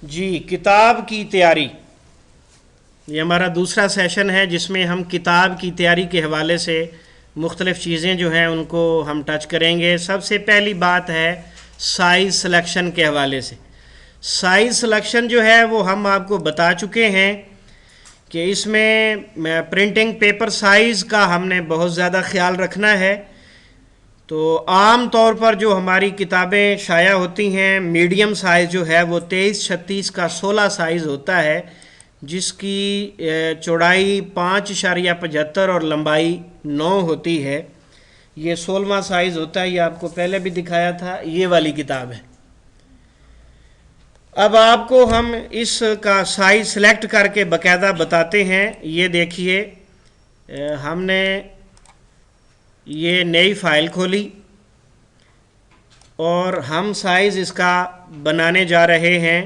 जी, किताब की तैयारी, ये हमारा दूसरा सेशन है जिसमें हम किताब की तैयारी के हवाले से मुख्तलिफ़ चीज़ें जो हैं उनको हम टच करेंगे। सबसे पहली बात है साइज़ सिलेक्शन के हवाले से। साइज़ सिलेक्शन जो है वो हम आपको बता चुके हैं कि इसमें प्रिंटिंग पेपर साइज़ का हमने बहुत ज़्यादा ख्याल रखना है। तो आम तौर पर जो हमारी किताबें शाया होती हैं, मीडियम साइज़ जो है वो 23-36 का 16 साइज़ होता है, जिसकी चौड़ाई 5.75 और लंबाई 9 होती है। ये 16वां साइज़ होता है, ये आपको पहले भी दिखाया था, ये वाली किताब है। अब आपको हम इसका साइज़ सेलेक्ट करके बाकायदा बताते हैं। ये देखिए, हमने ये नई फ़ाइल खोली और हम साइज़ इसका बनाने जा रहे हैं।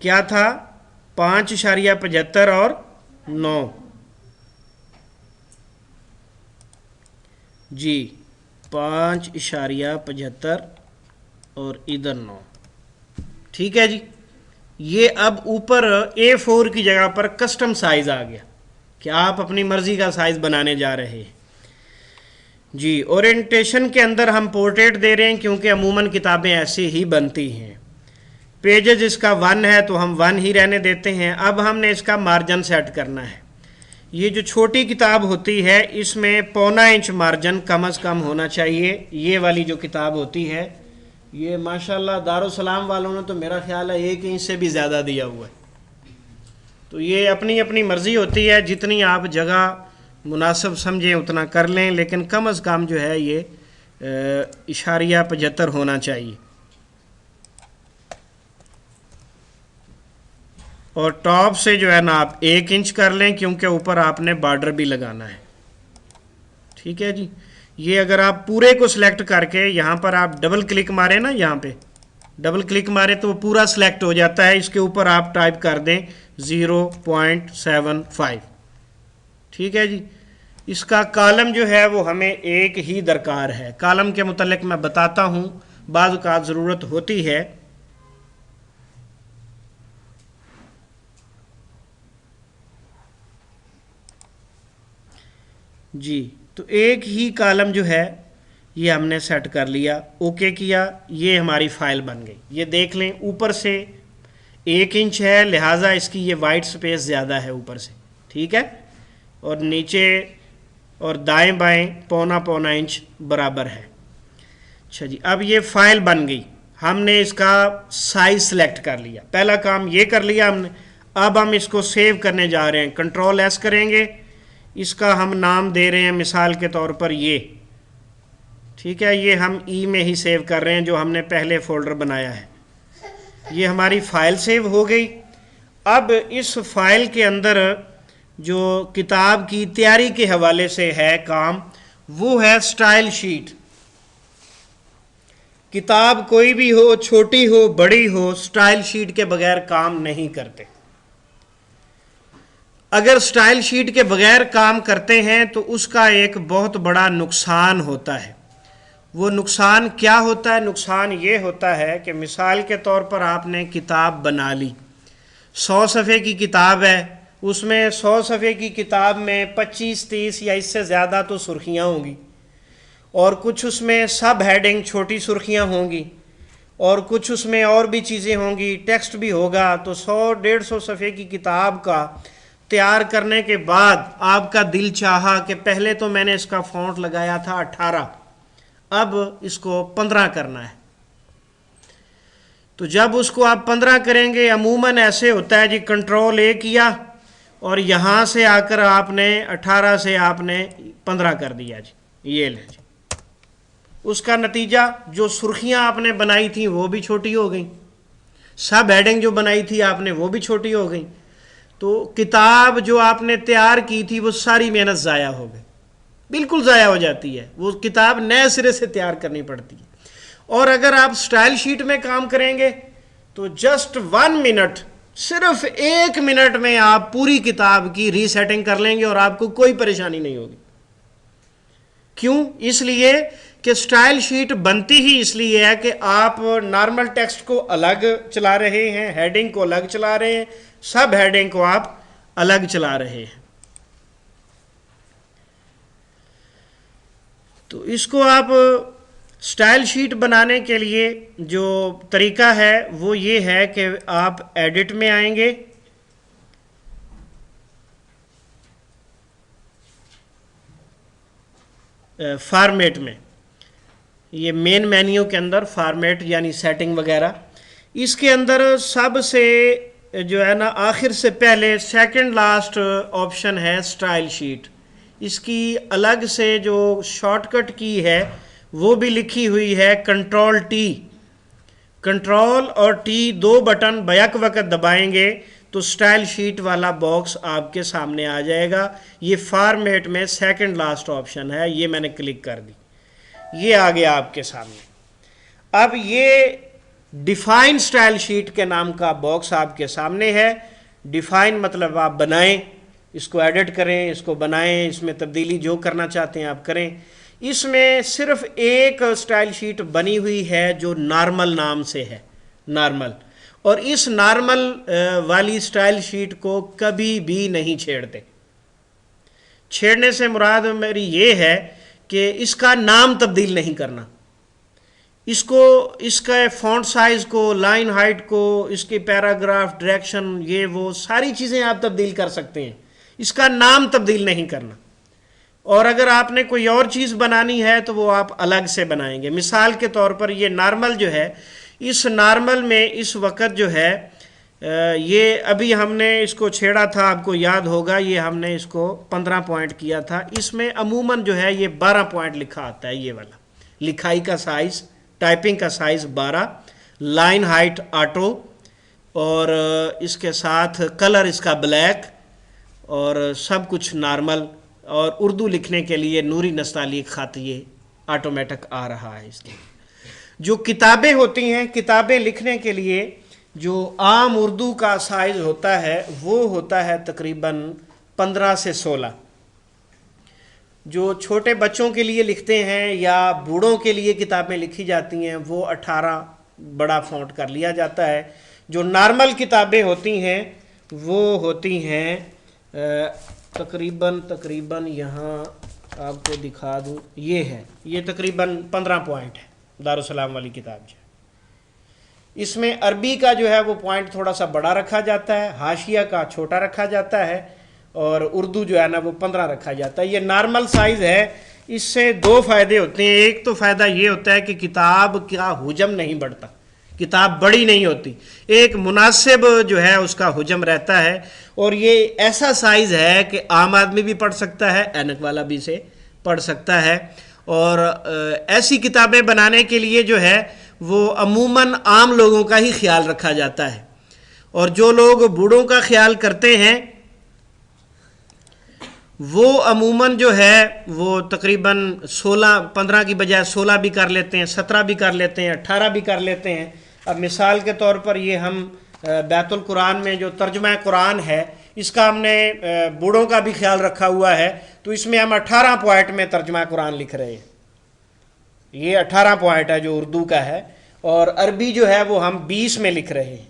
क्या था? 5.75 और 9 जी, 5.75 और इधर 9। ठीक है जी। ये अब ऊपर A4 की जगह पर कस्टम साइज़ आ गया कि आप अपनी मर्ज़ी का साइज़ बनाने जा रहे हैं जी। ओरिएंटेशन के अंदर हम पोर्ट्रेट दे रहे हैं क्योंकि अमूमन किताबें ऐसी ही बनती हैं। पेजेस इसका 1 है तो हम 1 ही रहने देते हैं। अब हमने इसका मार्जिन सेट करना है। ये जो छोटी किताब होती है इसमें 1.25 इंच मार्जिन कम से कम होना चाहिए। ये वाली जो किताब होती है, ये माशाल्लाह दारुसलाम वालों ने तो मेरा ख्याल है 1 इंच से भी ज़्यादा दिया हुआ है। तो ये अपनी अपनी मर्ज़ी होती है, जितनी आप जगह मुनासिब समझें उतना कर लें, लेकिन कम से कम जो है ये 0.75 होना चाहिए। और टॉप से जो है ना आप 1 इंच कर लें क्योंकि ऊपर आपने बॉर्डर भी लगाना है। ठीक है जी। ये अगर आप पूरे को सिलेक्ट करके यहाँ पर आप डबल क्लिक मारें ना, यहाँ पे डबल क्लिक मारें तो वो पूरा सिलेक्ट हो जाता है। इसके ऊपर आप टाइप कर दें 0.75। ठीक है जी। इसका कॉलम जो है वो हमें एक ही दरकार है। कॉलम के मुतल्लिक मैं बताता हूँ, बाज़ औक़ात ज़रूरत होती है। जी, तो एक ही कॉलम जो है ये हमने सेट कर लिया, ओके किया, ये हमारी फ़ाइल बन गई। ये देख लें, ऊपर से 1 इंच है, लिहाजा इसकी ये वाइट स्पेस ज़्यादा है ऊपर से। ठीक है। और नीचे और दाएं बाएं 1.25 इंच बराबर है। अच्छा जी, अब ये फ़ाइल बन गई। हमने इसका साइज़ सेलेक्ट कर लिया, पहला काम ये कर लिया हमने। अब हम इसको सेव करने जा रहे हैं। Ctrl+S करेंगे, इसका हम नाम दे रहे हैं मिसाल के तौर पर ये। ठीक है, ये हम ई में ही सेव कर रहे हैं जो हमने पहले फ़ोल्डर बनाया है। ये हमारी फ़ाइल सेव हो गई। अब इस फ़ाइल के अंदर जो किताब की तैयारी के हवाले से है काम, वो है स्टाइल शीट। किताब कोई भी हो, छोटी हो बड़ी हो, स्टाइल शीट के बगैर काम नहीं करते। अगर स्टाइल शीट के बगैर काम करते हैं तो उसका एक बहुत बड़ा नुकसान होता है। वो नुकसान क्या होता है? नुकसान ये होता है कि मिसाल के तौर पर आपने किताब बना ली, 100 सफ़े की किताब है, उसमें 100 सफ़े की किताब में 25-30 या इससे ज़्यादा तो सुर्खियाँ होंगी, और कुछ उसमें सब हेडिंग छोटी सुर्खियाँ होंगी, और कुछ उसमें और भी चीज़ें होंगी, टेक्स्ट भी होगा। तो 100-150 सफ़े की किताब का तैयार करने के बाद आपका दिल चाहा कि पहले तो मैंने इसका फ़ॉन्ट लगाया था 18, अब इसको 15 करना है। तो जब उसको आप 15 करेंगे, अमूमन ऐसे होता है जी, Ctrl+A किया और यहाँ से आकर आपने 18 से आपने 15 कर दिया जी। ये ले जी, उसका नतीजा जो सुर्खियाँ आपने बनाई थी वो भी छोटी हो गई, सब हेडिंग जो बनाई थी आपने वो भी छोटी हो गई। तो किताब जो आपने तैयार की थी वो सारी मेहनत ज़ाया हो गई, बिल्कुल ज़ाया हो जाती है। वो किताब नए सिरे से तैयार करनी पड़ती है। और अगर आप स्टाइल शीट में काम करेंगे तो जस्ट 1 मिनट, सिर्फ 1 मिनट में आप पूरी किताब की रीसेटिंग कर लेंगे और आपको कोई परेशानी नहीं होगी। क्यों? इसलिए कि स्टाइल शीट बनती ही इसलिए है कि आप नॉर्मल टेक्स्ट को अलग चला रहे हैं, हेडिंग को अलग चला रहे हैं, सब हेडिंग को आप अलग चला रहे हैं। तो इसको आप स्टाइल शीट बनाने के लिए जो तरीका है वो ये है कि आप एडिट में आएंगे, फॉर्मेट में, ये मेन मेन्यू के अंदर फॉर्मेट यानी सेटिंग वगैरह, इसके अंदर सबसे जो है ना आखिर से पहले सेकंड लास्ट ऑप्शन है स्टाइल शीट। इसकी अलग से जो शॉर्टकट की है वो भी लिखी हुई है, कंट्रोल टी। कंट्रोल और टी दो बटन बैक वक्त दबाएंगे तो स्टाइल शीट वाला बॉक्स आपके सामने आ जाएगा। ये फॉर्मेट में सेकंड लास्ट ऑप्शन है, ये मैंने क्लिक कर दी, ये आ गया आपके सामने। अब ये डिफाइन स्टाइल शीट के नाम का बॉक्स आपके सामने है। डिफाइन मतलब आप बनाएं, इसको एडिट करें, इसको बनाएं, इसमें तब्दीली जो करना चाहते हैं आप करें। इसमें सिर्फ एक स्टाइल शीट बनी हुई है जो नॉर्मल नाम से है, नॉर्मल, और इस नॉर्मल वाली स्टाइल शीट को कभी भी नहीं छेड़ते। छेड़ने से मुराद मेरी ये है कि इसका नाम तब्दील नहीं करना, इसको, इसका फ़ॉन्ट साइज़ को, लाइन हाइट को, इसके पैराग्राफ, डायरेक्शन, ये वो सारी चीज़ें आप तब्दील कर सकते हैं, इसका नाम तब्दील नहीं करना। और अगर आपने कोई और चीज़ बनानी है तो वो आप अलग से बनाएंगे। मिसाल के तौर पर ये नॉर्मल जो है, इस नॉर्मल में इस वक्त जो है ये अभी हमने इसको छेड़ा था, आपको याद होगा, ये हमने इसको 15 पॉइंट किया था। इसमें अमूमन जो है ये 12 पॉइंट लिखा आता है, ये वाला लिखाई का साइज़, टाइपिंग का साइज़ 12, लाइन हाइट ऑटो, और इसके साथ कलर इसका ब्लैक, और सब कुछ नॉर्मल। और उर्दू लिखने के लिए नूरी नस्तालिक ख़त ये ऑटोमेटिक आ रहा है। इसके जो किताबें होती हैं, किताबें लिखने के लिए जो आम उर्दू का साइज़ होता है वो होता है तकरीबन 15 से 16। जो छोटे बच्चों के लिए लिखते हैं या बूढ़ों के लिए किताबें लिखी जाती हैं वो 18 बड़ा फ़ॉन्ट कर लिया जाता है। जो नॉर्मल किताबें होती हैं वो होती हैं तकरीबन यहाँ आपको दिखा दूँ, ये है, ये तकरीबन 15 पॉइंट है दारुसलाम वाली किताब जो। इसमें अरबी का जो है वो पॉइंट थोड़ा सा बड़ा रखा जाता है, हाशिया का छोटा रखा जाता है, और उर्दू जो है ना वो 15 रखा जाता है। ये नॉर्मल साइज़ है। इससे दो फ़ायदे होते हैं। एक तो फ़ायदा ये होता है कि किताब का हुजम नहीं बढ़ता, किताब बड़ी नहीं होती, एक मुनासिब जो है उसका हुजम रहता है। और ये ऐसा साइज़ है कि आम आदमी भी पढ़ सकता है, ऐनक वाला भी से पढ़ सकता है। और ऐसी किताबें बनाने के लिए जो है वो अमूमन आम लोगों का ही ख्याल रखा जाता है। और जो लोग बूढ़ों का ख्याल करते हैं वो अमूमन जो है वो तकरीबन 16, 15 की बजाय 16 भी कर लेते हैं, 17 भी कर लेते हैं, 18 भी कर लेते हैं। अब मिसाल के तौर पर ये हम बैतुल कुरान में जो तर्जुमा कुरान है इसका हमने बूढ़ों का भी ख्याल रखा हुआ है, तो इसमें हम 18 पॉइंट में तर्जुमा कुरान लिख रहे हैं। ये 18 पॉइंट है जो उर्दू का है, और अरबी जो है वो हम 20 में लिख रहे हैं।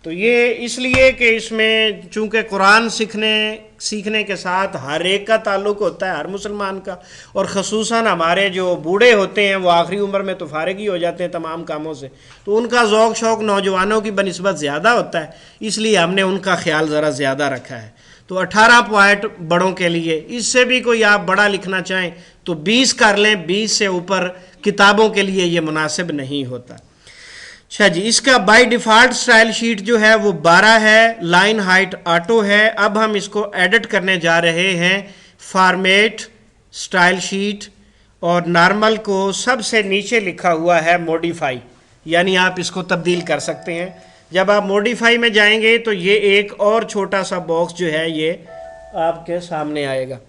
तो ये इसलिए कि इसमें चूँकि कुरान सीखने के साथ हर एक का ताल्लुक़ होता है, हर मुसलमान का, और ख़ुसूसन हमारे जो बूढ़े होते हैं वो आखिरी उम्र में तो फारिग ही हो जाते हैं तमाम कामों से, तो उनका ज़ौक़ शौक़ नौजवानों की बनिस्बत ज़्यादा होता है, इसलिए हमने उनका ख्याल ज़रा ज़्यादा रखा है। तो 18 पॉइंट बड़ों के लिए। इससे भी कोई आप बड़ा लिखना चाहें तो 20 कर लें, 20 से ऊपर किताबों के लिए ये मुनासिब नहीं होता। अच्छा जी, इसका बाय डिफ़ॉल्ट स्टाइल शीट जो है वो 12 है, लाइन हाइट ऑटो है। अब हम इसको एडिट करने जा रहे हैं, फॉर्मेट, स्टाइल शीट, और नॉर्मल को सबसे नीचे लिखा हुआ है मॉडिफाई, यानी आप इसको तब्दील कर सकते हैं। जब आप मॉडिफाई में जाएंगे तो ये एक और छोटा सा बॉक्स जो है ये आपके सामने आएगा।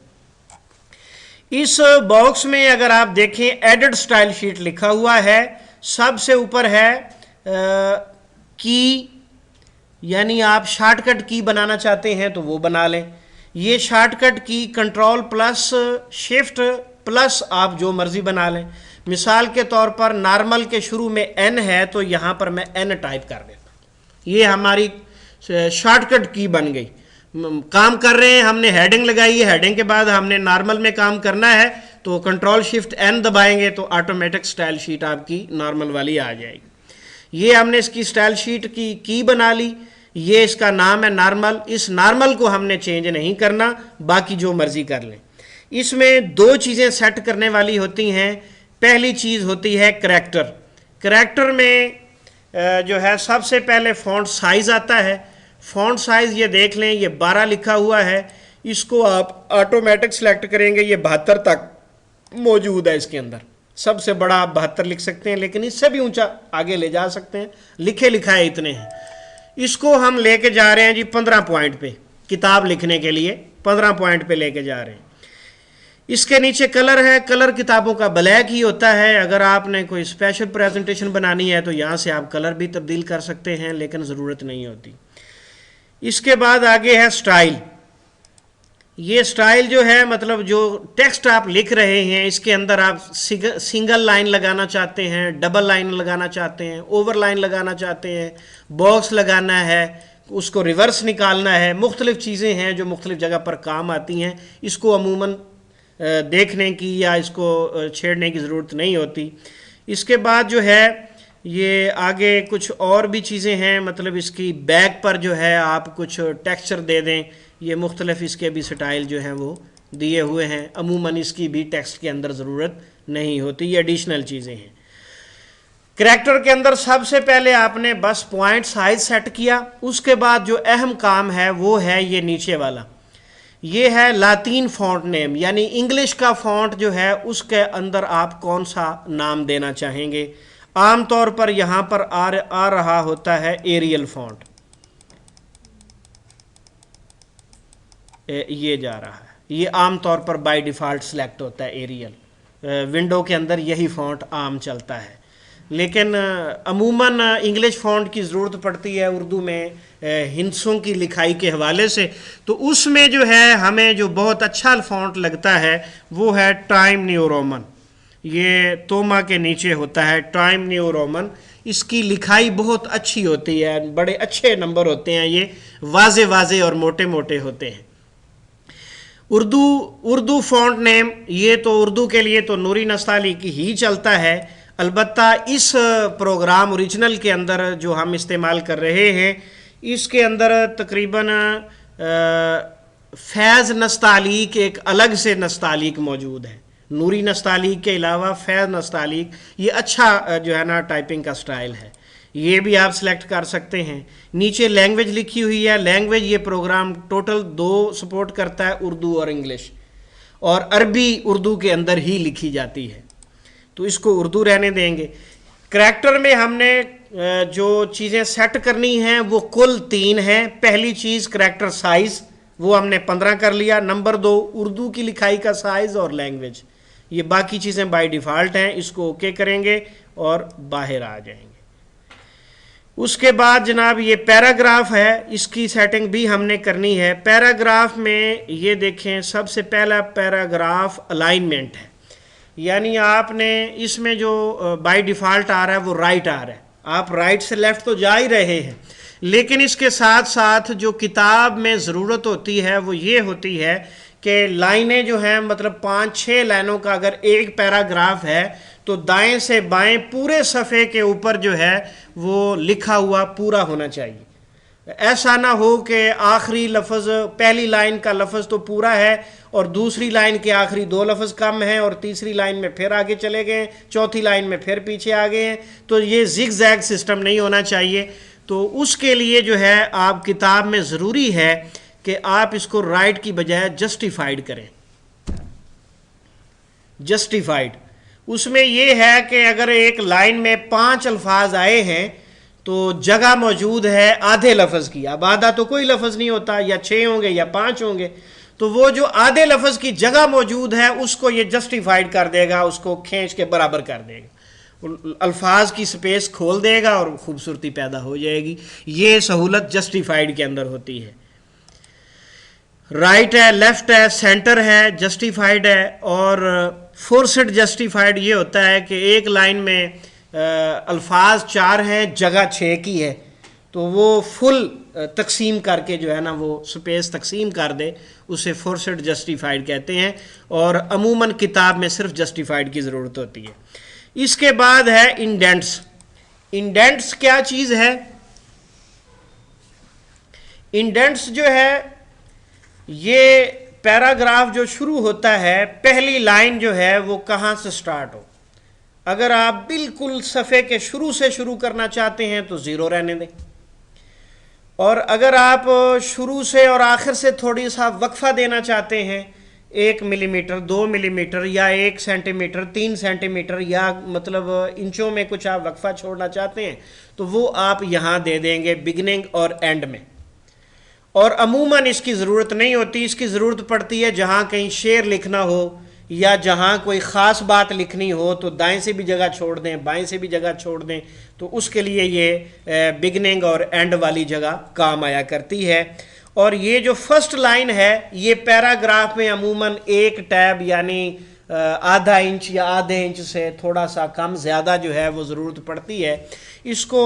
इस बॉक्स में अगर आप देखें एडिट स्टाइल शीट लिखा हुआ है, सबसे ऊपर है की, यानी आप शॉर्टकट की बनाना चाहते हैं तो वो बना लें। ये शॉर्टकट की कंट्रोल प्लस शिफ्ट प्लस आप जो मर्जी बना लें। मिसाल के तौर पर नॉर्मल के शुरू में एन है तो यहाँ पर मैं एन टाइप कर देता हूँ। ये हमारी शॉर्टकट की बन गई। काम कर रहे हैं, हमने हेडिंग लगाई है, हेडिंग के बाद हमने नॉर्मल में काम करना है तो कंट्रोल शिफ्ट एन दबाएंगे तो ऑटोमेटिक स्टाइल शीट आपकी नॉर्मल वाली आ जाएगी। ये हमने इसकी स्टाइल शीट की बना ली। ये इसका नाम है नॉर्मल। इस नॉर्मल को हमने चेंज नहीं करना, बाकी जो मर्जी कर लें। इसमें दो चीज़ें सेट करने वाली होती हैं। पहली चीज़ होती है करैक्टर। करैक्टर में जो है सबसे पहले फ़ॉन्ट साइज़ आता है। फ़ॉन्ट साइज़ ये देख लें, ये 12 लिखा हुआ है। इसको आप ऑटोमेटिक सेलेक्ट करेंगे, ये 72 तक मौजूद है इसके अंदर। सबसे बड़ा आप 72 लिख सकते हैं, लेकिन इससे भी ऊंचा आगे ले जा सकते हैं। लिखे लिखाए इतने हैं। इसको हम लेके जा रहे हैं जी 15 पॉइंट पे। किताब लिखने के लिए 15 पॉइंट पे लेके जा रहे हैं। इसके नीचे कलर है। कलर किताबों का ब्लैक ही होता है। अगर आपने कोई स्पेशल प्रेजेंटेशन बनानी है तो यहाँ से आप कलर भी तब्दील कर सकते हैं, लेकिन ज़रूरत नहीं होती। इसके बाद आगे है स्टाइल। ये स्टाइल जो है मतलब जो टेक्स्ट आप लिख रहे हैं इसके अंदर आप सिंगल लाइन लगाना चाहते हैं, डबल लाइन लगाना चाहते हैं, ओवर लाइन लगाना चाहते हैं, बॉक्स लगाना है, उसको रिवर्स निकालना है। मुख्तलिफ चीज़ें हैं जो मुख्तलिफ जगह पर काम आती हैं। इसको अमूमन देखने की या इसको छेड़ने की ज़रूरत नहीं होती। इसके बाद जो है ये आगे कुछ और भी चीज़ें हैं, मतलब इसकी बैक पर जो है आप कुछ टेक्सचर दे दें। ये मुख्तलिफ इसके भी स्टाइल जो हैं वो दिए हुए हैं। अमूमन इसकी भी टेक्स्ट के अंदर ज़रूरत नहीं होती, ये एडिशनल चीज़ें हैं। करैक्टर के अंदर सबसे पहले आपने बस पॉइंट साइज सेट किया। उसके बाद जो अहम काम है वो है ये नीचे वाला। ये है लातीन फॉन्ट नेम, यानी इंग्लिश का फॉन्ट जो है उसके अंदर आप कौन सा नाम देना चाहेंगे। आमतौर पर यहाँ पर आ रहा होता है एरियल फॉन्ट। ये जा रहा है, ये आमतौर पर बाय डिफ़ॉल्ट सेलेक्ट होता है एरियल। विंडो के अंदर यही फॉन्ट आम चलता है, लेकिन अमूमन इंग्लिश फॉन्ट की ज़रूरत पड़ती है उर्दू में हिंसों की लिखाई के हवाले से। तो उसमें जो है हमें जो बहुत अच्छा फॉन्ट लगता है वो है टाइम न्यू रोमन। ये तोमा के नीचे होता है टाइम न्यू रोमन। इसकी लिखाई बहुत अच्छी होती है, बड़े अच्छे नंबर होते हैं, ये वाजे वाजे और मोटे मोटे होते हैं। उर्दू फॉन्ट नेम, ये तो उर्दू के लिए तो नूरी नस्ताली की ही चलता है। अलबत्ता इस प्रोग्राम ओरिजिनल के अंदर जो हम इस्तेमाल कर रहे हैं इसके अंदर तकरीबन फैज़ नस्तालीक एक अलग से नस्तालीक मौजूद है। नूरी नस्तालीक के अलावा फैज़ नस्तालीक ये अच्छा जो है ना टाइपिंग का स्टाइल है। ये भी आप सिलेक्ट कर सकते हैं। नीचे लैंग्वेज लिखी हुई है। लैंग्वेज ये प्रोग्राम टोटल 2 सपोर्ट करता है, उर्दू और इंग्लिश, और अरबी उर्दू के अंदर ही लिखी जाती है, तो इसको उर्दू रहने देंगे। करैक्टर में हमने जो चीज़ें सेट करनी हैं वो कुल 3 हैं। पहली चीज़ करैक्टर साइज़, वो हमने 15 कर लिया। नंबर 2 उर्दू की लिखाई का साइज़ और लैंग्वेज, ये बाकी चीज़ें बाय डिफ़ॉल्ट हैं। इसको ओके करेंगे और बाहर आ जाएंगे। उसके बाद जनाब ये पैराग्राफ है, इसकी सेटिंग भी हमने करनी है। पैराग्राफ में ये देखें सबसे पहला पैराग्राफ अलाइनमेंट है, यानी आपने इसमें जो बाय डिफ़ॉल्ट आ रहा है वो राइट आ रहा है। आप राइट से लेफ़्ट तो जा ही रहे हैं, लेकिन इसके साथ साथ जो किताब में ज़रूरत होती है वो ये होती है कि लाइनें जो हैं मतलब 5-6 लाइनों का अगर एक पैराग्राफ है तो दाएं से बाएं पूरे सफ़े के ऊपर जो है वो लिखा हुआ पूरा होना चाहिए। ऐसा ना हो कि आखिरी लफ्ज़, पहली लाइन का लफ्ज़ तो पूरा है और दूसरी लाइन के आखिरी 2 लफ्ज़ कम हैं और तीसरी लाइन में फिर आगे चले गए, चौथी लाइन में फिर पीछे आ गए हैं। तो ये जिग जैग सिस्टम नहीं होना चाहिए। तो उसके लिए जो है आप किताब में ज़रूरी है कि आप इसको राइट की बजाय जस्टिफाइड करें। जस्टिफाइड उसमें ये है कि अगर एक लाइन में 5 अल्फाज आए हैं तो जगह मौजूद है आधे लफ्ज़ की। अब आधा तो कोई लफ्ज़ नहीं होता, या 6 होंगे या 5 होंगे, तो वो जो आधे लफ्ज़ की जगह मौजूद है उसको ये जस्टिफाइड कर देगा, उसको खींच के बराबर कर देगा, अल्फाज की स्पेस खोल देगा और खूबसूरती पैदा हो जाएगी। ये सहूलत जस्टिफाइड के अंदर होती है। राइट है, लेफ्ट है, सेंटर है, जस्टिफाइड है और फोर्सड जस्टिफाइड ये होता है कि एक लाइन में अल्फाज 4 हैं, जगह 6 की है, तो वो फुल तकसीम करके जो है ना वो स्पेस तकसीम कर दे, उसे फोर्सड जस्टिफाइड कहते हैं। और अमूमन किताब में सिर्फ जस्टिफाइड की ज़रूरत होती है। इसके बाद है इंडेंट्स। इंडेंट्स क्या चीज़ है? इंडेंट्स जो है ये पैराग्राफ जो शुरू होता है, पहली लाइन जो है वो कहाँ से स्टार्ट हो। अगर आप बिल्कुल सफ़े के शुरू से शुरू करना चाहते हैं तो ज़ीरो रहने दें, और अगर आप शुरू से और आखिर से थोड़ी सा वक्फा देना चाहते हैं, 1 मिलीमीटर, 2 मिलीमीटर या 1 सेंटीमीटर, 3 सेंटीमीटर, या मतलब इंचों में कुछ आप वक्फा छोड़ना चाहते हैं, तो वो आप यहाँ दे देंगे बिगिनिंग और एंड में। और अमूमन इसकी ज़रूरत नहीं होती, इसकी ज़रूरत पड़ती है जहाँ कहीं शेर लिखना हो या जहाँ कोई ख़ास बात लिखनी हो, तो दाएं से भी जगह छोड़ दें, बाएं से भी जगह छोड़ दें, तो उसके लिए ये बिगनिंग और एंड वाली जगह काम आया करती है। और ये जो फर्स्ट लाइन है, ये पैराग्राफ में अमूमन एक टैब यानी आधा इंच या आधे इंच से थोड़ा सा कम ज़्यादा जो है वो ज़रूरत पड़ती है। इसको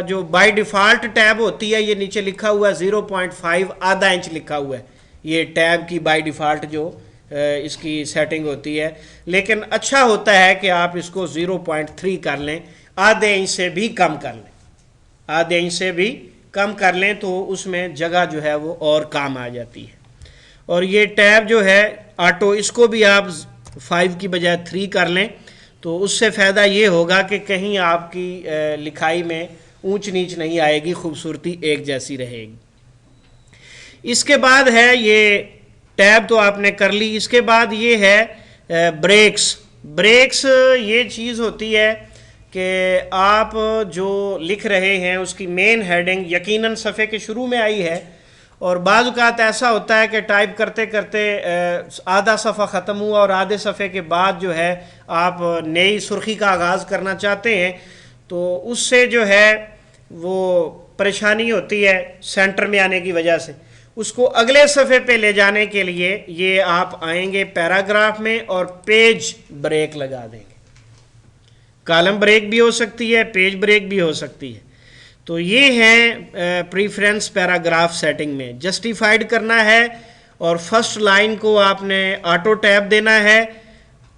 जो बाय डिफ़ॉल्ट टैब होती है, ये नीचे लिखा हुआ है 0.5 आधा इंच लिखा हुआ है, ये टैब की बाय डिफ़ॉल्ट जो इसकी सेटिंग होती है। लेकिन अच्छा होता है कि आप इसको 0.3 कर लें, आधे इंच से भी कम कर लें, आधे इंच से भी कम कर लें, तो उसमें जगह जो है वो और काम आ जाती है। और ये टैब जो है ऑटो, इसको भी आप 5 की बजाय 3 कर लें, तो उससे फ़ायदा ये होगा कि कहीं आपकी लिखाई में ऊंच नीच नहीं आएगी, खूबसूरती एक जैसी रहेगी। इसके बाद है ये टैब तो आपने कर ली। इसके बाद ये है ब्रेक्स। ब्रेक्स ये चीज़ होती है कि आप जो लिख रहे हैं उसकी मेन हेडिंग यकीनन सफ़े के शुरू में आई है, और बाज़ औक़ात ऐसा होता है कि टाइप करते करते आधा सफ़ा ख़त्म हुआ और आधे सफ़े के बाद जो है आप नई सुर्खी का आगाज़ करना चाहते हैं, तो उससे जो है वो परेशानी होती है सेंटर में आने की वजह से। उसको अगले सफ़े पे ले जाने के लिए ये आप आएंगे पैराग्राफ में और पेज ब्रेक लगा देंगे। कॉलम ब्रेक भी हो सकती है, पेज ब्रेक भी हो सकती है। तो ये है प्रीफ्रेंस पैराग्राफ सेटिंग में। जस्टिफाइड करना है और फर्स्ट लाइन को आपने ऑटो टैब देना है,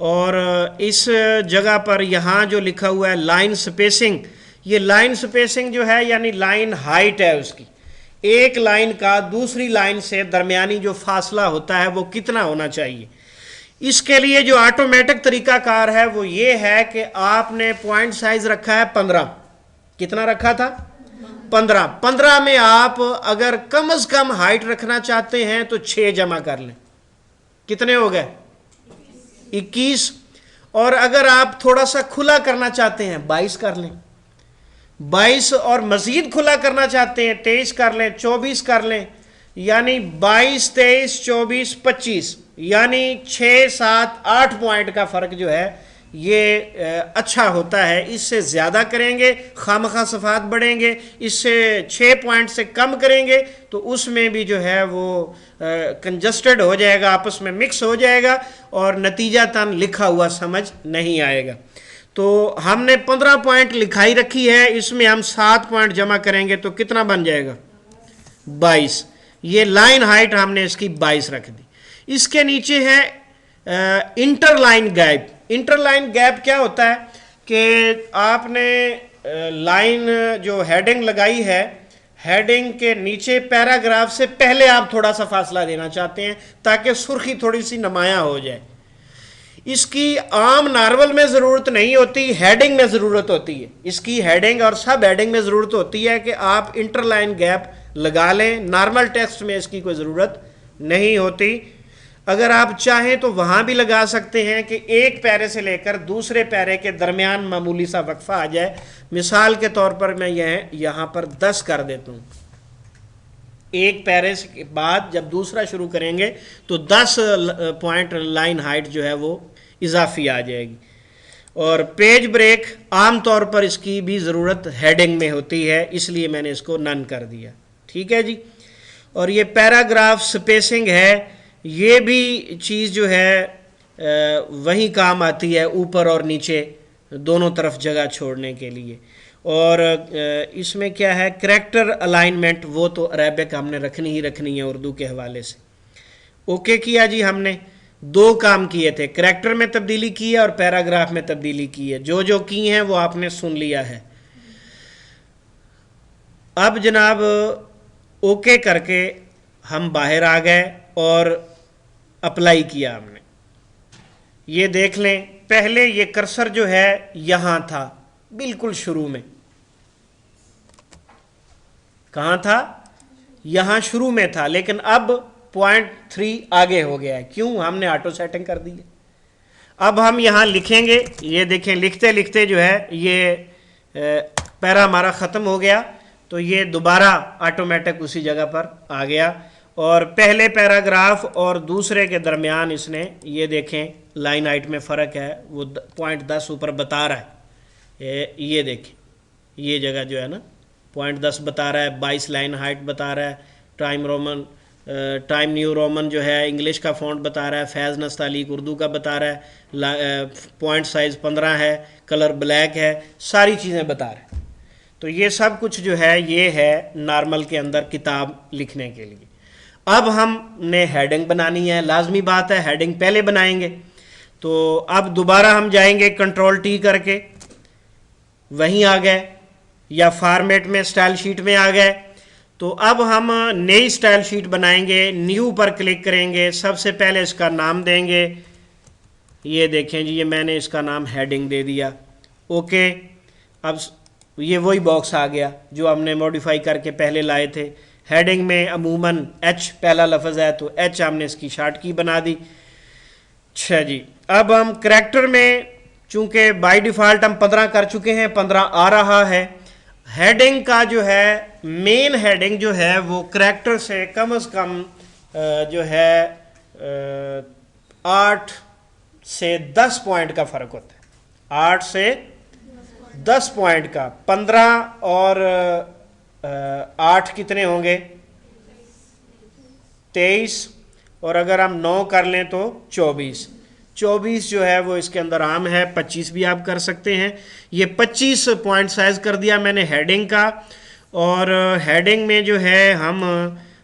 और इस जगह पर यहाँ जो लिखा हुआ है लाइन स्पेसिंग, ये लाइन स्पेसिंग जो है यानी लाइन हाइट है उसकी, एक लाइन का दूसरी लाइन से दरमियानी जो फासला होता है वो कितना होना चाहिए। इसके लिए जो ऑटोमेटिक तरीकाकार है वो ये है कि आपने पॉइंट साइज रखा है 15। कितना रखा था? 15। 15 में आप अगर कम से कम हाइट रखना चाहते हैं तो 6 जमा कर लें। कितने हो गए? 21। और अगर आप थोड़ा सा खुला करना चाहते हैं 22 कर लें। 22 और मजीद खुला करना चाहते हैं 23 कर लें, 24 कर लें, यानी 22, 23, 24, 25, यानी 6, 7, 8 पॉइंट का फ़र्क जो है ये अच्छा होता है। इससे ज़्यादा करेंगे खामखा सफ़ात बढ़ेंगे, इससे 6 पॉइंट से कम करेंगे तो उसमें भी जो है वो कंजस्टेड हो जाएगा, आपस में मिक्स हो जाएगा और नतीजातन लिखा हुआ समझ नहीं आएगा। तो हमने 15 पॉइंट लिखाई रखी है, इसमें हम 7 पॉइंट जमा करेंगे तो कितना बन जाएगा? 22। ये लाइन हाइट हमने इसकी 22 रख दी। इसके नीचे है इंटरलाइन गैप। इंटरलाइन गैप क्या होता है कि आपने लाइन जो हेडिंग लगाई है, हेडिंग के नीचे पैराग्राफ से पहले आप थोड़ा सा फासला देना चाहते हैं ताकि सुर्खी थोड़ी सी नुमायां हो जाए। इसकी आम नार्वल में ज़रूरत नहीं होती, हेडिंग में ज़रूरत होती है। इसकी हेडिंग और सब हेडिंग में ज़रूरत होती है कि आप इंटरलाइन गैप लगा लें। नॉर्मल टेक्स्ट में इसकी कोई ज़रूरत नहीं होती। अगर आप चाहें तो वहाँ भी लगा सकते हैं कि एक पैरे से लेकर दूसरे पैरे के दरमियान मामूली सा वक्फा आ जाए। मिसाल के तौर पर मैं यहाँ पर 10 कर देता हूँ। एक पैरे के बाद जब दूसरा शुरू करेंगे तो 10 पॉइंट लाइन हाइट जो है वो इजाफी आ जाएगी। और पेज ब्रेक आम तौर पर इसकी भी ज़रूरत हेडिंग में होती है, इसलिए मैंने इसको नन कर दिया। ठीक है जी। और ये पैराग्राफ स्पेसिंग है, ये भी चीज़ जो है वही काम आती है ऊपर और नीचे दोनों तरफ जगह छोड़ने के लिए। और इसमें क्या है, करैक्टर अलाइनमेंट वो तो अरेबिक हमने रखनी ही रखनी है उर्दू के हवाले से। ओके किया जी, हमने दो काम किए थे, करैक्टर में तब्दीली की है और पैराग्राफ में तब्दीली की है। जो जो की हैं वो आपने सुन लिया है। अब जनाब ओके करके हम बाहर आ गए और अप्लाई किया हमने। ये देख लें, पहले ये कर्सर जो है यहाँ था बिल्कुल शुरू में। कहाँ था? यहाँ शुरू में था, लेकिन अब 0.3 आगे हो गया है। क्यों? हमने ऑटो सेटिंग कर दी है। अब हम यहाँ लिखेंगे, ये देखें लिखते लिखते जो है ये पैरा हमारा ख़त्म हो गया, तो ये दोबारा ऑटोमेटिक उसी जगह पर आ गया। और पहले पैराग्राफ और दूसरे के दरमियान इसने, ये देखें लाइन हाइट में फ़र्क है, वो 0.10 ऊपर बता रहा है। ये देखें ये जगह जो है ना 0.10 बता रहा है, 22 लाइन हाइट बता रहा है। टाइम न्यू रोमन जो है इंग्लिश का फ़ॉन्ट बता रहा है, फैज़ नस्तालीक उर्दू का बता रहा है, पॉइंट साइज़ 15 है, कलर ब्लैक है, सारी चीज़ें बता रहे हैं। तो ये सब कुछ जो है ये है नॉर्मल के अंदर किताब लिखने के लिए। अब हमने हेडिंग बनानी है, लाजमी बात है हेडिंग पहले बनाएंगे। तो अब दोबारा हम जाएंगे कंट्रोल टी करके, वहीं आ गए या फॉर्मेट में स्टाइल शीट में आ गए। तो अब हम नई स्टाइल शीट बनाएंगे, न्यू पर क्लिक करेंगे, सबसे पहले इसका नाम देंगे। ये देखें जी, ये मैंने इसका नाम हेडिंग दे दिया। ओके, अब ये वही बॉक्स आ गया जो हमने मॉडिफाई करके पहले लाए थे। हेडिंग में अमूमन एच पहला लफ्ज़ है, तो एच हमने इसकी शॉर्ट की बना दी। अच्छा जी, अब हम करैक्टर में चूंकि बाय डिफ़ॉल्ट हम 15 कर चुके हैं, 15 आ रहा है। हेडिंग का जो है मेन हेडिंग जो है वो करैक्टर से कम जो है 8 से 10 पॉइंट का फ़र्क होता है। 8 से 10 पॉइंट का, 15 और 8 कितने होंगे? 23, और अगर हम 9 कर लें तो 24। 24 जो है वो इसके अंदर आम है, 25 भी आप कर सकते हैं। ये 25 पॉइंट साइज कर दिया मैंने हेडिंग का। और हेडिंग में जो है हम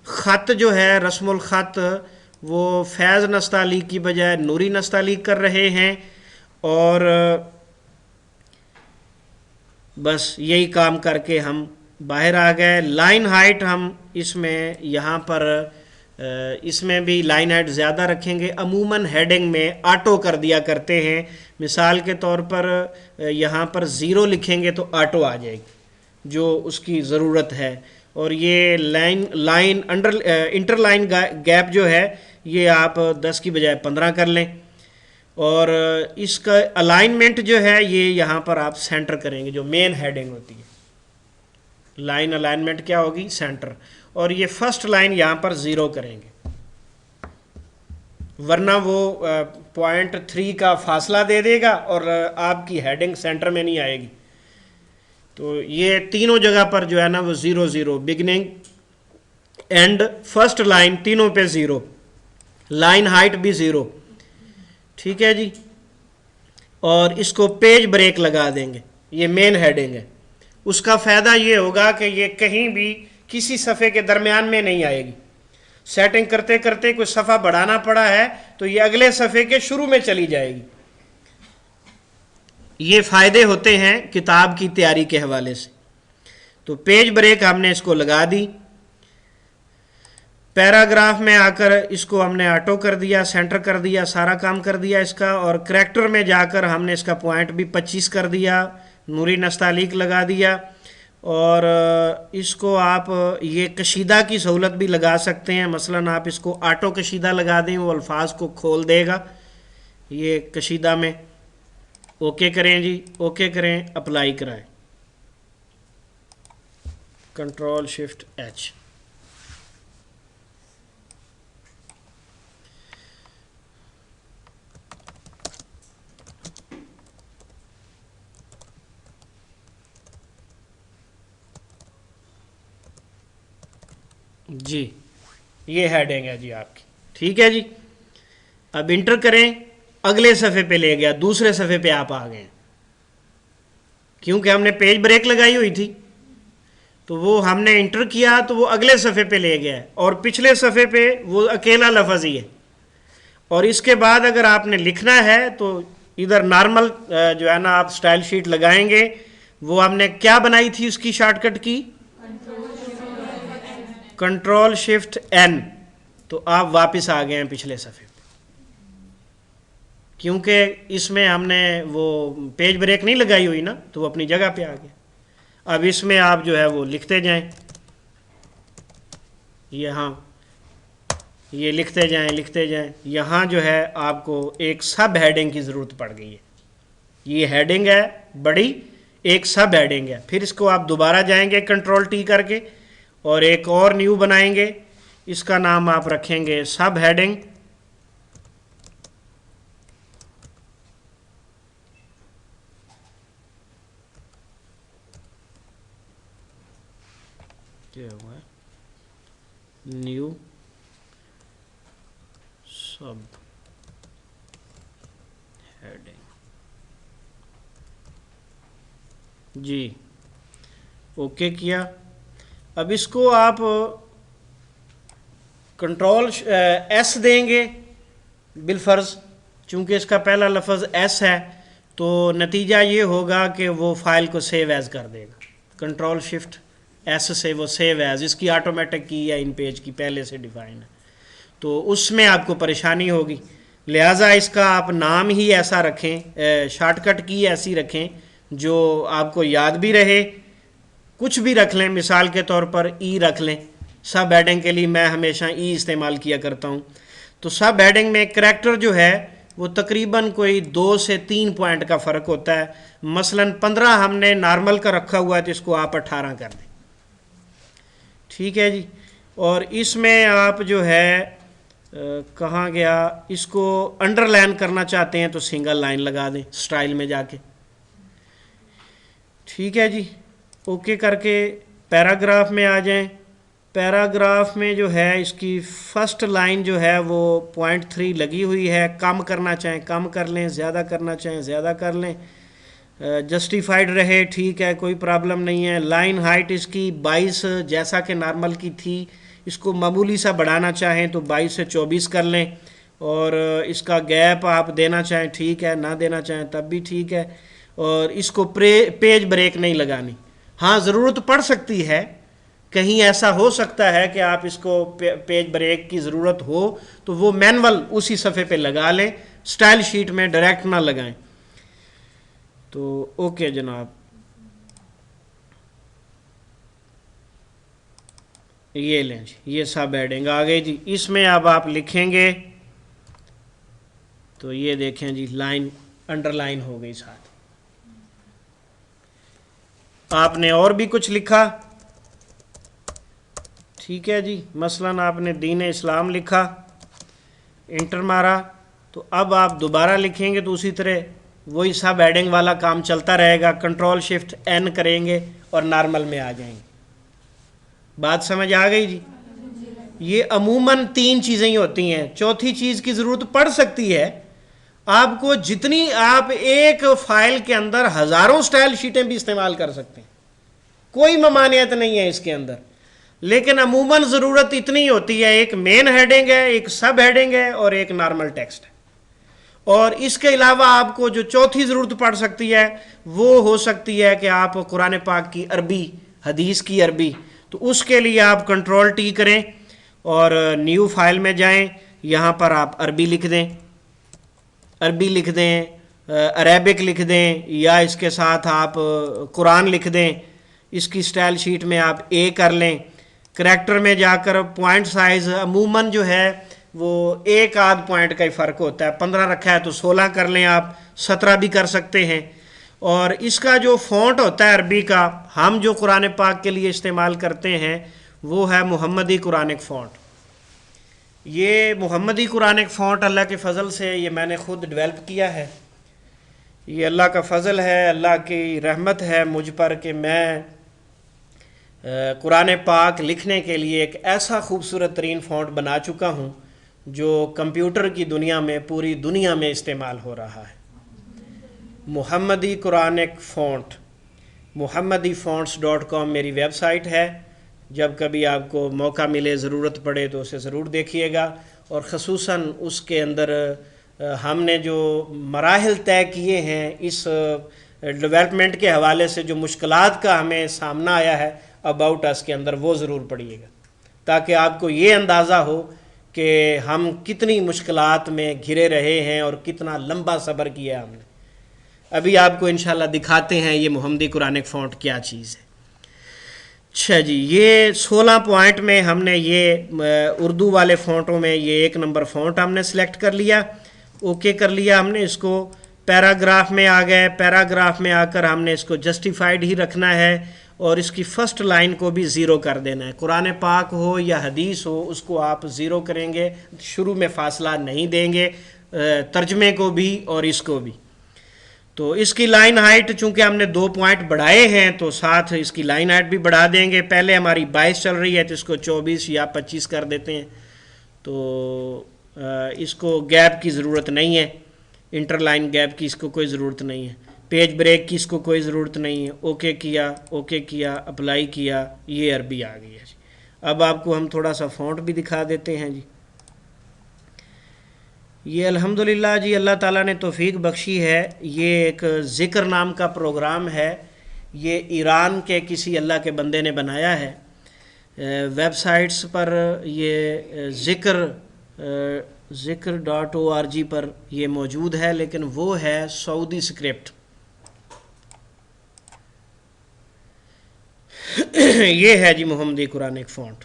ख़त जो है रस्मुल ख़त वो फैज़ नस्तालीक की बजाय नूरी नस्तालीक कर रहे हैं। और बस यही काम करके हम बाहर आ गए। लाइन हाइट हम इसमें यहाँ पर इसमें भी लाइन हाइट ज़्यादा रखेंगे। अमूमन हेडिंग में ऑटो कर दिया करते हैं, मिसाल के तौर पर यहाँ पर 0 लिखेंगे तो ऑटो आ जाएगी जो उसकी ज़रूरत है। और ये लाइन इंटरलाइन गैप जो है ये आप 10 की बजाय 15 कर लें। और इसका अलाइनमेंट जो है ये यहाँ पर आप सेंटर करेंगे, जो मेन हेडिंग होती है। लाइन अलाइनमेंट क्या होगी? सेंटर। और ये फर्स्ट लाइन यहाँ पर 0 करेंगे, वरना वो 0.3 का फासला दे देगा और आपकी हेडिंग सेंटर में नहीं आएगी। तो ये तीनों जगह पर जो है ना वो 0 0, बिगिनिंग एंड फर्स्ट लाइन तीनों पे 0, लाइन हाइट भी 0। ठीक है जी। और इसको पेज ब्रेक लगा देंगे, ये मेन हेडिंग है। उसका फ़ायदा ये होगा कि ये कहीं भी किसी सफ़े के दरमियान में नहीं आएगी। सेटिंग करते करते कोई सफ़ा बढ़ाना पड़ा है तो ये अगले सफ़े के शुरू में चली जाएगी। ये फ़ायदे होते हैं किताब की तैयारी के हवाले से। तो पेज ब्रेक हमने इसको लगा दी। पैराग्राफ में आकर इसको हमने ऑटो कर दिया, सेंटर कर दिया, सारा काम कर दिया इसका। और करैक्टर में जाकर हमने इसका पॉइंट भी 25 कर दिया, नूरी नस्तालीक लगा दिया। और इसको आप ये कशीदा की सहूलत भी लगा सकते हैं, मसलन आप इसको ऑटो कशीदा लगा दें, वो अल्फाज को खोल देगा ये कशीदा में। ओके करें जी, ओके करें, अप्लाई कराएं, कंट्रोल शिफ्ट एच। जी ये हेडिंग है जी आपकी। ठीक है जी, अब इंटर करें। अगले सफ़े पे ले गया, दूसरे सफ़े पे आप आ गए, क्योंकि हमने पेज ब्रेक लगाई हुई थी, तो वो हमने इंटर किया तो वो अगले सफ़े पे ले गया और पिछले सफ़े पे वो अकेला लफ्ज़ ही है। और इसके बाद अगर आपने लिखना है तो इधर नॉर्मल जो है ना आप स्टाइल शीट लगाएंगे। वो हमने क्या बनाई थी उसकी शॉर्टकट की, कंट्रोल शिफ्ट एन, तो आप वापस आ गए हैं पिछले सफ़े पे, क्योंकि इसमें हमने वो पेज ब्रेक नहीं लगाई हुई ना, तो वो अपनी जगह पे आ गया। अब इसमें आप जो है वो लिखते जाएं, यहाँ ये लिखते जाएं। यहाँ जो है आपको एक सब हेडिंग की ज़रूरत पड़ गई है। ये हेडिंग है बड़ी, एक सब हेडिंग है। फिर इसको आप दोबारा जाएंगे कंट्रोल टी करके और एक और न्यू बनाएंगे, इसका नाम आप रखेंगे सब हेडिंग। क्या हुआ, न्यू सब हेडिंग जी, ओके किया। अब इसको आप कंट्रोल एस देंगे बिलफर्ज, चूंकि इसका पहला लफ्ज़ एस है तो नतीजा ये होगा कि वो फाइल को सेव एज़ कर देगा। कंट्रोल शिफ्ट एस से वो सेव एज़, इसकी ऑटोमेटिक की है इन पेज की पहले से डिफाइन है, तो उसमें आपको परेशानी होगी। लिहाजा इसका आप नाम ही ऐसा रखें, शॉर्टकट की ऐसी रखें जो आपको याद भी रहे। कुछ भी रख लें, मिसाल के तौर पर ई रख लें। सब हेडिंग के लिए मैं हमेशा ई इस्तेमाल किया करता हूँ। तो सब हेडिंग में करैक्टर जो है वो तकरीबन कोई 2 से 3 पॉइंट का फ़र्क होता है। मसलन 15 हमने नॉर्मल का रखा हुआ है तो इसको आप 18 कर दें, ठीक है जी। और इसमें आप जो है कहाँ गया, इसको अंडरलाइन करना चाहते हैं तो सिंगल लाइन लगा दें स्टाइल में जाके, ठीक है जी। ओके करके पैराग्राफ में आ जाएं। पैराग्राफ में जो है इसकी फर्स्ट लाइन जो है वो 0.3 लगी हुई है। कम करना चाहें कम कर लें, ज़्यादा करना चाहें ज़्यादा कर लें, जस्टिफाइड रहे ठीक है, कोई प्रॉब्लम नहीं है। लाइन हाइट इसकी 22 जैसा कि नॉर्मल की थी, इसको मामूली सा बढ़ाना चाहें तो 22 से 24 कर लें। और इसका गैप आप देना चाहें ठीक है, ना देना चाहें तब भी ठीक है। और इसको पेज ब्रेक नहीं लगानी। हाँ, ज़रूरत पड़ सकती है, कहीं ऐसा हो सकता है कि आप इसको पेज ब्रेक की ज़रूरत हो तो वो मैनुअल उसी सफ़े पे लगा लें, स्टाइल शीट में डायरेक्ट ना लगाएं। तो ओके जनाब, ये लें जी, ये सब हेडिंग आ गई जी। इसमें अब आप लिखेंगे तो ये देखें जी, लाइन अंडरलाइन हो गई साथ। आपने और भी कुछ लिखा, ठीक है जी, मसलन आपने दीन इस्लाम लिखा, इंटर मारा, तो अब आप दोबारा लिखेंगे तो उसी तरह वही सब हेडिंग वाला काम चलता रहेगा। कंट्रोल शिफ्ट एन करेंगे और नॉर्मल में आ जाएंगे। बात समझ आ गई जी। ये अमूमन 3 चीज़ें ही होती हैं, चौथी चीज़ की ज़रूरत पड़ सकती है आपको। जितनी आप एक फाइल के अंदर हज़ारों स्टाइल शीटें भी इस्तेमाल कर सकते हैं, कोई ममानियत नहीं है इसके अंदर, लेकिन अमूमन ज़रूरत इतनी होती है, एक मेन हेडिंग है, एक सब हेडिंग है और एक नॉर्मल टेक्स्ट है। और इसके अलावा आपको जो चौथी ज़रूरत पड़ सकती है वो हो सकती है कि आप कुरान पाक की अरबी, हदीस की अरबी, तो उसके लिए आप कंट्रोल टी करें और न्यू फाइल में जाएं, यहाँ पर आप अरबी लिख दें, अरेबिक लिख दें, या इसके साथ आप कुरान लिख दें। इसकी स्टाइल शीट में आप ए कर लें। करैक्टर में जाकर पॉइंट साइज़ अमूमन जो है वो एक आध पॉइंट का ही फ़र्क होता है, 15 रखा है तो 16 कर लें, आप 17 भी कर सकते हैं। और इसका जो फ़ॉन्ट होता है अरबी का, हम जो कुरान पाक के लिए इस्तेमाल करते हैं वो है मुहम्मदी कुरानिक फ़ॉन्ट। ये मुहम्मदी कुरानिक फ़ॉन्ट अल्लाह के फ़ज़ल से ये मैंने ख़ुद डेवलप किया है। ये अल्लाह का फ़ज़ल है, अल्लाह की रहमत है मुझ पर कि मैं कुरान पाक लिखने के लिए एक ऐसा खूबसूरत तरीन फ़ॉन्ट बना चुका हूँ जो कंप्यूटर की दुनिया में, पूरी दुनिया में इस्तेमाल हो रहा है। मुहम्मदी कुरानिक फ़ॉन्ट, muhammadifonts.com मेरी वेबसाइट है। जब कभी आपको मौका मिले, ज़रूरत पड़े तो उसे ज़रूर देखिएगा। और ख़ुसूसन उसके अंदर हमने जो मराहिल तय किए हैं इस डेवलपमेंट के हवाले से, जो मुश्किलात का हमें सामना आया है अबाउट अस के अंदर, वो ज़रूर पढ़िएगा, ताकि आपको ये अंदाज़ा हो कि हम कितनी मुश्किलात में घिरे रहे हैं और कितना लंबा सब्र किया हमने। अभी आपको इंशाल्लाह दिखाते हैं ये मुहम्मदी कुरानिक फ़ॉन्ट क्या चीज़ है। अच्छा जी, ये 16 पॉइंट में हमने ये उर्दू वाले फ़ॉन्टों में ये 1 नंबर फ़ॉन्ट हमने सेलेक्ट कर लिया, ओके कर लिया हमने। इसको पैराग्राफ में आ गए, पैराग्राफ में आकर हमने इसको जस्टिफाइड ही रखना है और इसकी फ़र्स्ट लाइन को भी ज़ीरो कर देना है। कुरान पाक हो या हदीस हो, उसको आप ज़ीरो करेंगे, शुरू में फ़ासला नहीं देंगे, तर्जमे को भी और इसको भी। तो इसकी लाइन हाइट चूंकि हमने 2 पॉइंट बढ़ाए हैं तो साथ इसकी लाइन हाइट भी बढ़ा देंगे। पहले हमारी 22 चल रही है तो इसको 24 या 25 कर देते हैं। तो इसको गैप की ज़रूरत नहीं है, इंटरलाइन गैप की इसको कोई ज़रूरत नहीं है, पेज ब्रेक की इसको कोई ज़रूरत नहीं है। ओके किया, अप्लाई किया, ये अरबी आ गई है जी। अब आपको हम थोड़ा सा फ़ॉन्ट भी दिखा देते हैं जी। ये अल्हम्दुलिल्लाह जी, अल्लाह ताला ने तौफीक बख्शी है। ये एक ज़िक्र नाम का प्रोग्राम है, ये ईरान के किसी अल्लाह के बंदे ने बनाया है। वेबसाइट्स पर ये ज़िक्र.org पर ये मौजूद है, लेकिन वो है सऊदी स्क्रिप्ट। ये है जी मुहम्मदी कुरानिक फ़ॉन्ट।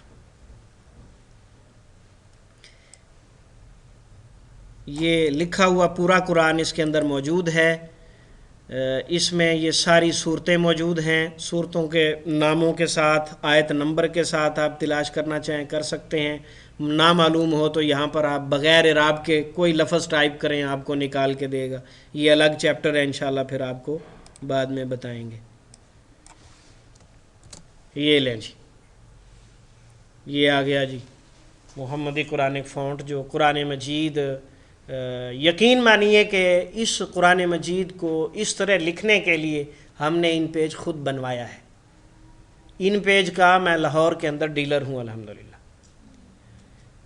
ये लिखा हुआ पूरा कुरान इसके अंदर मौजूद है। इसमें ये सारी सूरतें मौजूद हैं, सूरतों के नामों के साथ, आयत नंबर के साथ। आप तलाश करना चाहें कर सकते हैं, ना मालूम हो तो यहाँ पर आप बग़ैर इराब के कोई लफ्ज़ टाइप करें, आपको निकाल के देगा। ये अलग चैप्टर है, इंशाल्लाह फिर आपको बाद में बताएंगे। ये लें जी, ये आ गया जी मुहम्मदी कुरानिक फ़ॉन्ट, जो कुरान मजीद, यकीन मानिए कि इस कुरान मजीद को इस तरह लिखने के लिए हमने इन पेज ख़ुद बनवाया है। इन पेज का मैं लाहौर के अंदर डीलर हूँ अल्हम्दुलिल्लाह।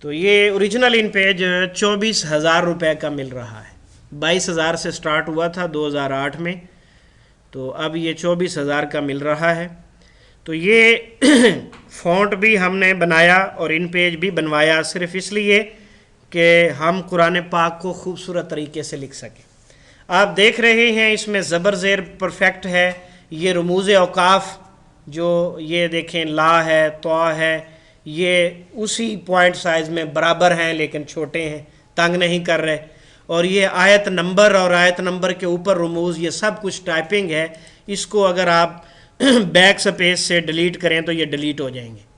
तो ये ओरिजिनल इन पेज 24,000 रुपये का मिल रहा है। 22,000 से स्टार्ट हुआ था 2008 में, तो अब ये 24,000 का मिल रहा है। तो ये फ़ॉन्ट भी हमने बनाया और इन पेज भी बनवाया सिर्फ़ इसलिए कि हम कुरान पाक को खूबसूरत तरीके से लिख सकें। आप देख रहे हैं इसमें ज़बर ज़ेर परफेक्ट है। ये रमूज़ औकाफ़ जो ये देखें, ला है, तौ है, ये उसी पॉइंट साइज़ में बराबर हैं लेकिन छोटे हैं, तंग नहीं कर रहे। और ये आयत नंबर और आयत नंबर के ऊपर रमूज़, ये सब कुछ टाइपिंग है। इसको अगर आप बैक स्पेस से डिलीट करें तो ये डिलीट हो जाएंगे।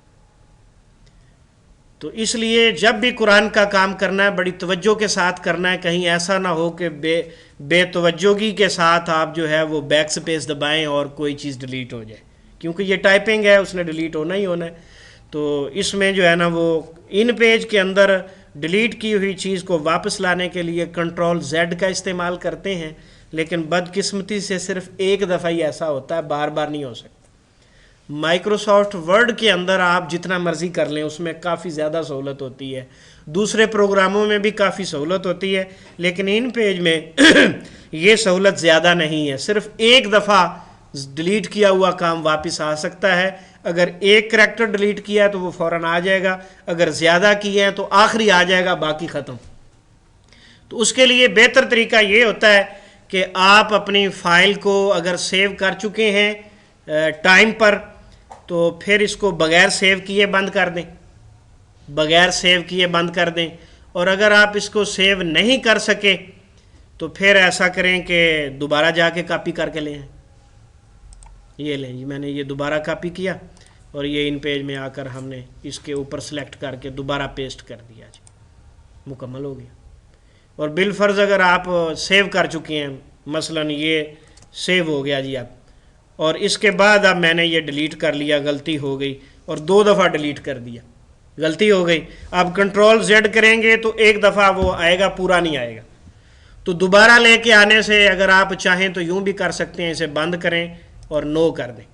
तो इसलिए जब भी कुरान का काम करना है बड़ी तवज्जो के साथ करना है। कहीं ऐसा ना हो कि बेतवज्जोगी के साथ आप जो है वो बैक स्पेस दबाएं और कोई चीज़ डिलीट हो जाए, क्योंकि ये टाइपिंग है, उसने डिलीट होना ही होना है। तो इसमें जो है ना वो इन पेज के अंदर डिलीट की हुई चीज़ को वापस लाने के लिए Ctrl+Z का इस्तेमाल करते हैं, लेकिन बदकिस्मती से सिर्फ एक दफ़ा ही ऐसा होता है, बार बार नहीं हो सकता। माइक्रोसॉफ्ट वर्ड के अंदर आप जितना मर्ज़ी कर लें, उसमें काफ़ी ज़्यादा सहूलत होती है, दूसरे प्रोग्रामों में भी काफ़ी सहूलत होती है, लेकिन इन पेज में ये सहूलत ज़्यादा नहीं है। सिर्फ एक दफ़ा डिलीट किया हुआ काम वापस आ सकता है। अगर एक करैक्टर डिलीट किया है तो वो फ़ौरन आ जाएगा, अगर ज़्यादा किए हैं तो आखिरी आ जाएगा, बाकी ख़त्म। तो उसके लिए बेहतर तरीका ये होता है कि आप अपनी फ़ाइल को अगर सेव कर चुके हैं टाइम पर, तो फिर इसको बग़ैर सेव किए बंद कर दें, बग़ैर सेव किए बंद कर दें। और अगर आप इसको सेव नहीं कर सके तो फिर ऐसा करें कि दोबारा जाके कॉपी करके लें। ये लें जी, मैंने ये दोबारा कॉपी किया और ये इन पेज में आकर हमने इसके ऊपर सेलेक्ट करके दोबारा पेस्ट कर दिया जी, मुकम्मल हो गया। और बिलफर्ज अगर आप सेव कर चुके हैं, मसलन ये सेव हो गया जी आप, और इसके बाद अब मैंने ये डिलीट कर लिया, गलती हो गई और 2 दफ़ा डिलीट कर दिया, गलती हो गई। अब कंट्रोल जेड करेंगे तो एक दफ़ा वो आएगा, पूरा नहीं आएगा। तो दोबारा लेके आने से अगर आप चाहें तो यूं भी कर सकते हैं, इसे बंद करें और नो कर दें।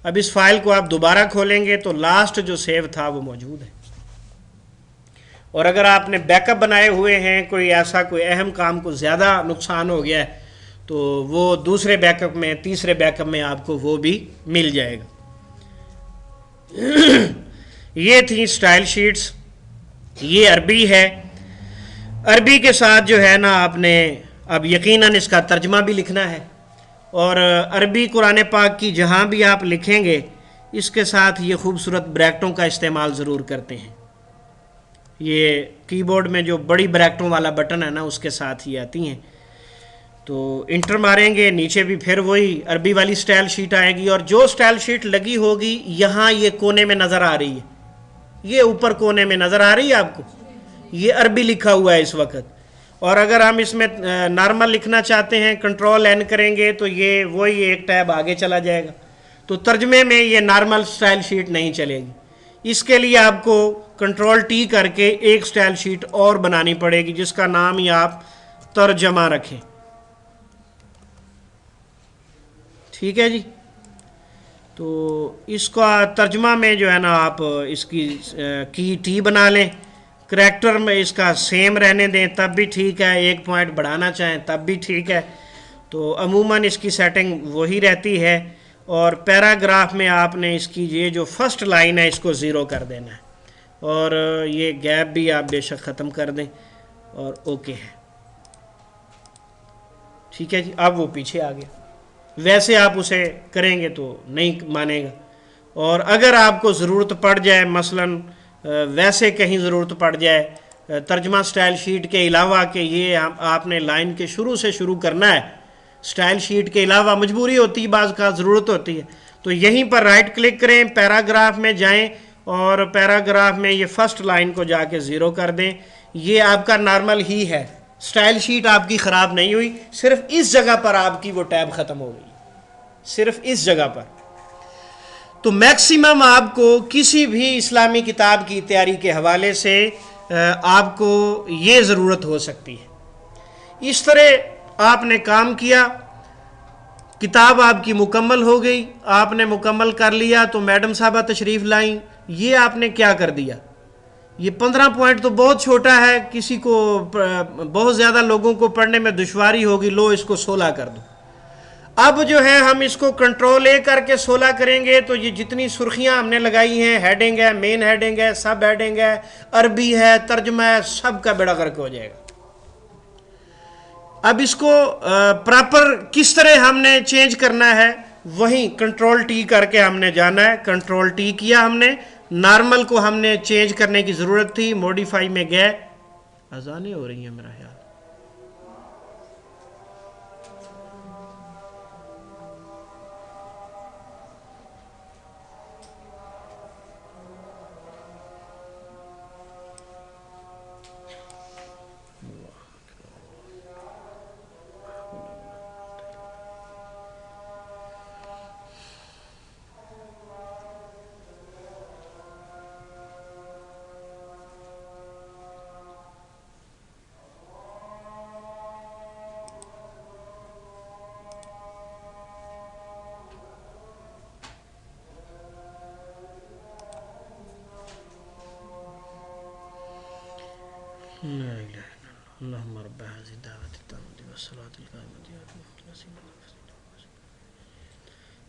अब इस फाइल को आप दोबारा खोलेंगे तो लास्ट जो सेव था वो मौजूद है। और अगर आपने बैकअप बनाए हुए हैं, कोई ऐसा कोई अहम काम को ज़्यादा नुकसान हो गया है, तो वो दूसरे बैकअप में, तीसरे बैकअप में आपको वो भी मिल जाएगा। ये थी स्टाइल शीट्स। ये अरबी है। अरबी के साथ जो है ना, आपने अब यकीनन इसका तर्जमा भी लिखना है। और अरबी कुरान पाक की जहाँ भी आप लिखेंगे, इसके साथ ये खूबसूरत ब्रैकेटों का इस्तेमाल ज़रूर करते हैं। ये कीबोर्ड में जो बड़ी ब्रैकेटों वाला बटन है ना, उसके साथ ही आती हैं। तो इंटर मारेंगे, नीचे भी फिर वही अरबी वाली स्टाइल शीट आएगी। और जो स्टाइल शीट लगी होगी यहाँ ये कोने में नज़र आ रही है, ये ऊपर कोने में नज़र आ रही है आपको, ये अरबी लिखा हुआ है इस वक्त। और अगर हम इसमें नॉर्मल लिखना चाहते हैं, कंट्रोल एन करेंगे तो ये वही एक टैब आगे चला जाएगा। तो तर्जमे में ये नॉर्मल स्टाइल शीट नहीं चलेगी। इसके लिए आपको कंट्रोल टी करके एक स्टाइल शीट और बनानी पड़ेगी, जिसका नाम ही आप तर्जमा रखें। ठीक है जी। तो इसका तर्जमा में जो है ना, आप इसकी की टी बना लें। करैक्टर में इसका सेम रहने दें तब भी ठीक है, एक पॉइंट बढ़ाना चाहें तब भी ठीक है। तो अमूमन इसकी सेटिंग वही रहती है। और पैराग्राफ में आपने इसकी ये जो फर्स्ट लाइन है इसको ज़ीरो कर देना है। और ये गैप भी आप बेशक ख़त्म कर दें और ओके है। ठीक है जी। अब वो पीछे आ गया। वैसे आप उसे करेंगे तो नहीं मानेगा। और अगर आपको ज़रूरत पड़ जाए, मसलन वैसे कहीं ज़रूरत पड़ जाए तर्जमा स्टाइल शीट के अलावा कि ये आपने लाइन के शुरू से शुरू करना है, स्टाइल शीट के अलावा मजबूरी होती है, बाज़ का ज़रूरत होती है, तो यहीं पर राइट क्लिक करें, पैराग्राफ में जाएं और पैराग्राफ में ये फर्स्ट लाइन को जाके ज़ीरो कर दें। ये आपका नॉर्मल ही है, स्टाइल शीट आपकी ख़राब नहीं हुई, सिर्फ इस जगह पर आपकी वो टैब ख़त्म हो गई, सिर्फ इस जगह पर। तो मैक्सिमम आपको किसी भी इस्लामी किताब की तैयारी के हवाले से आपको ये ज़रूरत हो सकती है। इस तरह आपने काम किया, किताब आपकी मुकम्मल हो गई, आपने मुकम्मल कर लिया तो मैडम साहबा तशरीफ़ लाई। ये आपने क्या कर दिया, ये 15 पॉइंट तो बहुत छोटा है, किसी को बहुत ज़्यादा लोगों को पढ़ने में दुश्वारी होगी, लो इसको 16 कर दो। अब जो है हम इसको कंट्रोल ए करके 16 करेंगे तो ये जितनी सुर्खियां हमने लगाई हैं, हेडिंग है, मेन हेडिंग है, सब हेडिंग है, अरबी है, तर्जमा है, सब का बेड़ा गर्क हो जाएगा। अब इसको प्रॉपर किस तरह हमने चेंज करना है, वहीं कंट्रोल टी करके हमने जाना है। कंट्रोल टी किया हमने, नॉर्मल को हमने चेंज करने की ज़रूरत थी, मॉडिफाई में गए। अजानें हो रही हैं मेरा ख्याल।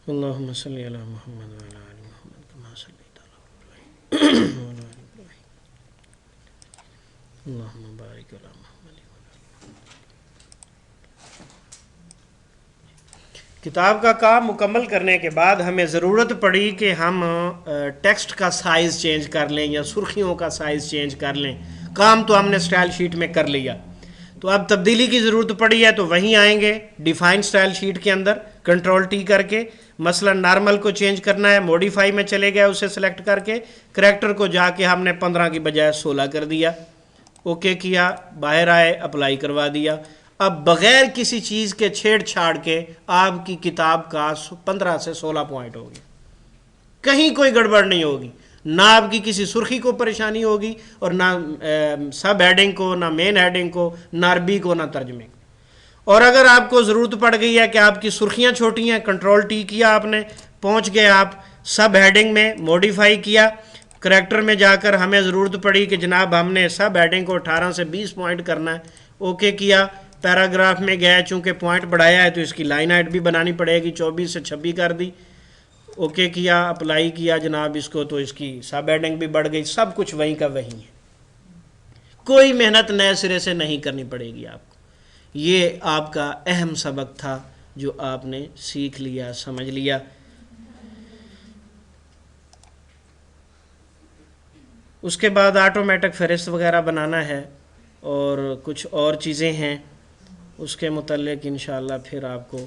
अल्लाहुम्मा सल्ली अला मुहम्मद व अला आलि मुहम्मद कमा सल्लैता अला इब्राहीम व अला आलि इब्राहीम अल्लाहुम्मा बारिक अला मुहम्मद। किताब का काम मुकम्मल करने के बाद हमें ज़रूरत पड़ी कि हम टेक्स्ट का साइज़ चेंज कर लें या सुर्खियों का साइज़ चेंज कर लें। काम तो हमने स्टाइल शीट में कर लिया, तो अब तब्दीली की ज़रूरत पड़ी है, तो वहीं आएंगे डिफ़ाइन स्टाइल शीट के अंदर कंट्रोल टी करके। मसलन नॉर्मल को चेंज करना है, मॉडिफाई में चले गए, उसे सेलेक्ट करके करैक्टर को जाके हमने 15 की बजाय 16 कर दिया, ओके किया, बाहर आए, अप्लाई करवा दिया। अब बग़ैर किसी चीज़ के छेड़छाड़ के आपकी किताब का 15 से 16 पॉइंट हो गया, कहीं कोई गड़बड़ नहीं होगी। ना आपकी किसी सुर्खी को परेशानी होगी और ना सब हेडिंग को, ना मेन हेडिंग को, ना अरबी को, ना तर्जमे को। और अगर आपको ज़रूरत पड़ गई है कि आपकी सुर्खियाँ छोटी हैं, कंट्रोल टी किया आपने, पहुँच गए आप सब हेडिंग में, मॉडिफाई किया, करैक्टर में जाकर हमें ज़रूरत पड़ी कि जनाब हमने सब हेडिंग को 18 से 20 पॉइंट करना है, ओके किया। पैराग्राफ में गए, चूँकि पॉइंट बढ़ाया है तो इसकी लाइन हाइट भी बनानी पड़ेगी, 24 से 26 कर दी, ओके किया, अप्लाई किया जनाब इसको, तो इसकी सब हेडिंग भी बढ़ गई। सब कुछ वहीं का वहीं है, कोई मेहनत नए सिरे से नहीं करनी पड़ेगी आपको। ये आपका अहम सबक था जो आपने सीख लिया, समझ लिया। उसके बाद ऑटोमेटिक फ़हरिस्त वगैरह बनाना है और कुछ और चीज़ें हैं, उसके मुतल्लिक़ इंशाअल्लाह फिर आपको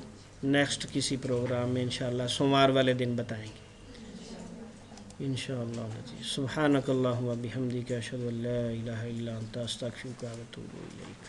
नेक्स्ट किसी प्रोग्राम में इंशाअल्लाह सोमवार वाले दिन बताएंगे इंशाअल्लाह। सुब्हानकल्लाहुम्मा बिहम्दिका अशहदु अल्ला इलाहा इल्ला अंता अस्तगफिरुका व अतूबु इलैक।